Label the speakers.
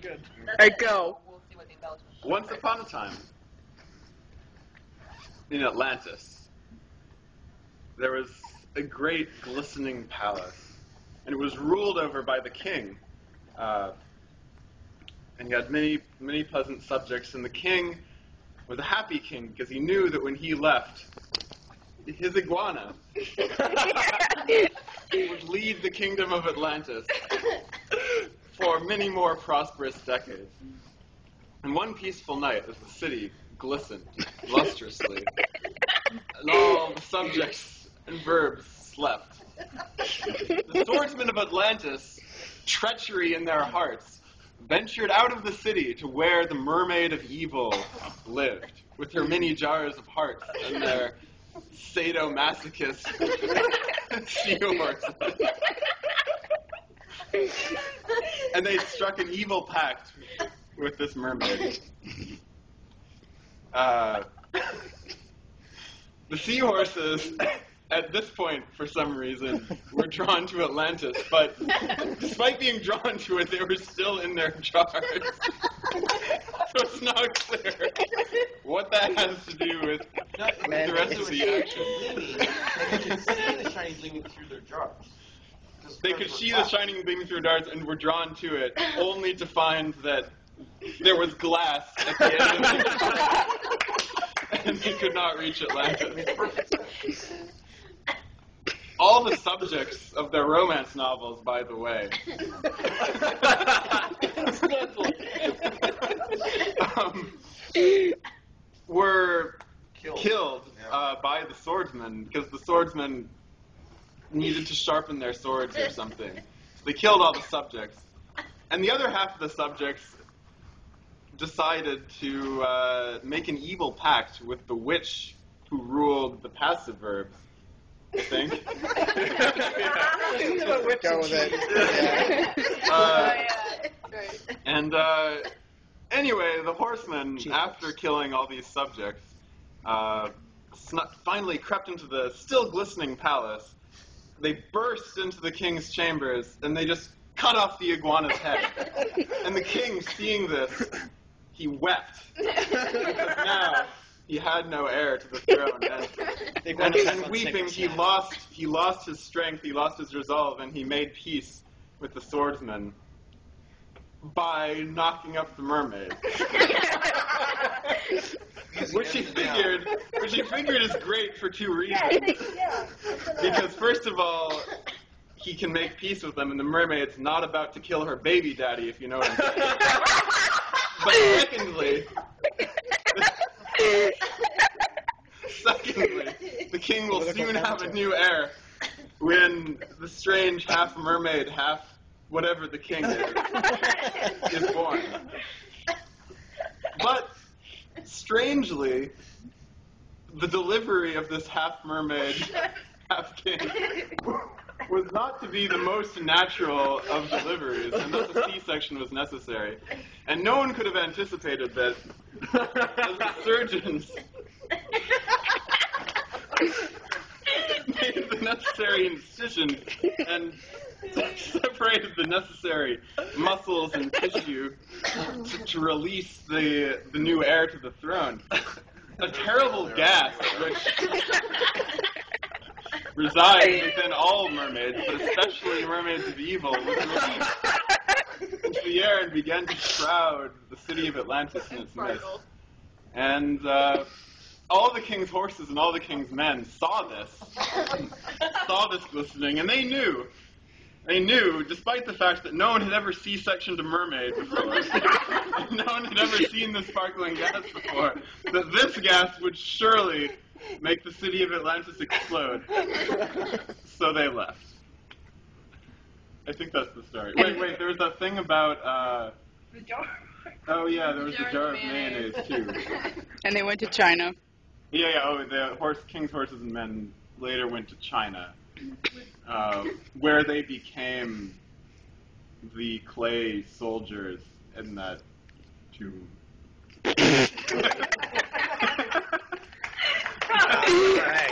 Speaker 1: good.
Speaker 2: All right, go.
Speaker 3: We'll see what the embellishment.
Speaker 4: Once upon a time, in Atlantis, there was a great glistening palace, and it was ruled over by the king. And he had many, many pleasant subjects, and the king was a happy king because he knew that when he left, his iguana would lead the kingdom of Atlantis for many more prosperous decades. And one peaceful night, as the city glistened lustrously, and all the subjects and verbs slept, the swordsmen of Atlantis, treachery in their hearts, ventured out of the city to where the mermaid of evil lived, with her many jars of hearts and their sadomasochist seahorses. And they struck an evil pact with this mermaid. The seahorses, at this point, for some reason, were drawn to Atlantis, but despite being drawn to it, they were still in their jars. So it's not clear what that has to do with the rest of the action.
Speaker 1: They could see the shiny gleaming through their jars.
Speaker 4: They could see the shining gleaming through darts and were drawn to it, only to find that there was glass at the end of it, and they could not reach Atlantis. All the subjects of their romance novels, by the way, were killed by the swordsmen, because the swordsmen needed to sharpen their swords or something. So they killed all the subjects. And the other half of the subjects decided to make an evil pact with the witch who ruled the passive verbs, I think.
Speaker 1: Go with it.
Speaker 4: And anyway, the horsemen, after killing all these subjects, finally crept into the still glistening palace. They burst into the king's chambers, and they just cut off the iguana's head. And the king, seeing this, he wept. Because now he had no heir to the throne. And weeping, he lost his strength, he lost his resolve, and he made peace with the swordsman by knocking up the mermaid. Which he figured is great for two reasons. Because first of all, he can make peace with them, and the mermaid's not about to kill her baby daddy, if you know what I'm saying. But secondly, the king will soon have a new heir when the strange half mermaid, half whatever the king is born. But strangely, the delivery of this half mermaid, half king was not to be the most natural of deliveries, and thus a C-section was necessary. And no one could have anticipated that as the surgeons made the necessary incisions and separated the necessary muscles and tissue to release the new heir to the throne. A terrible gas, which resides within all mermaids, but especially mermaids of evil, was released into the air and began to shroud the city of Atlantis in its mist. And all the king's horses and all the king's men saw this glistening, and they knew, despite the fact that no one had ever C-sectioned a mermaid before, and no one had ever seen this sparkling gas before, that this gas would surely make the city of Atlantis explode. So they left. I think that's the story. Wait, there was that thing about,
Speaker 2: The jar.
Speaker 4: oh yeah, there was a jar of mayonnaise too.
Speaker 2: And they went to China.
Speaker 4: Yeah, the king's horses and men later went to China, where they became the clay soldiers in that tomb.
Speaker 1: All right.